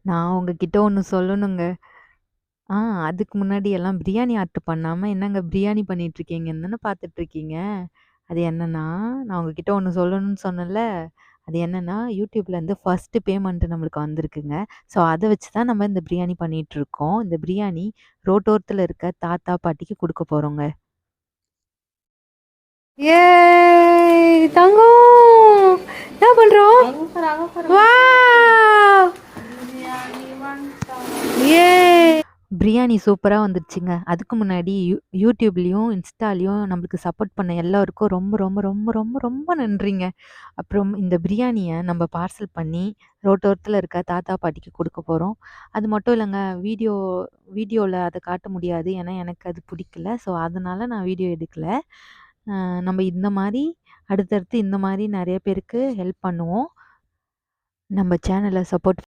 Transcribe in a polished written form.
நான் உங்ககிட்ட ஒண்ணு சொல்லணுங்க. ஆ அதுக்கு முன்னாடி எல்லாம் பிரியாணி ஆர்டர் பண்ணாம, என்னங்க பிரியாணி பண்ணிட்டுருக்கீங்கன்னு தானே பார்த்துட்டுருக்கீங்க. அது என்னன்னா, நான் உங்ககிட்ட ஒண்ணு சொல்லணும்னு சொன்னேன்ல. அது என்னன்னா, YouTubeலேருந்து ஃபர்ஸ்ட்டு பேமெண்ட் நம்மளுக்கு வந்திருக்குங்க. ஸோ அத வச்சு தான் நம்ம இந்த பிரியாணி பண்ணிட்டுருக்கோம். இந்த பிரியாணி ரோட்டோரத்தில இருக்க தாத்தா, பாட்டிக்கு குடுக்க போறோங்க. ஏய்! தங்கம்! என்ன பண்றோம்? வாவ்! ஏ! பிரியாணி சூப்பரா வந்துருச்சுங்க. அதுக்கு முன்னாடி யூடியூப்லயும், இன்ஸ்டாலயும் நம்மளுக்கு சப்போர்ட் பண்ண எல்லாருக்கும் ரொம்ப, ரொம்ப, ரொம்ப, ரொம்ப, ரொம்ப நன்றிங்க. அப்புறம் இந்த பிரியாணிய நம்ம பார்சல் பண்ணி ரோட்டோரத்தில இருக்க தாத்தா, பாட்டிக்கு குடுக்க போறோம். அது மட்டும் இல்லங்க, வீடியோல அத காட்ட முடியாது. ஏன்னா, எனக்கு அது பிடிக்கல. ஸோ, அதனால நான் வீடியோ எடுக்கல. நம்ம இந்த மாரி அடுத்தடுத்து இந்த மாரி நெறைய பேருக்கு ஹெல்ப் பண்ணுவோம். நம்ம சேனல சப்போர்ட்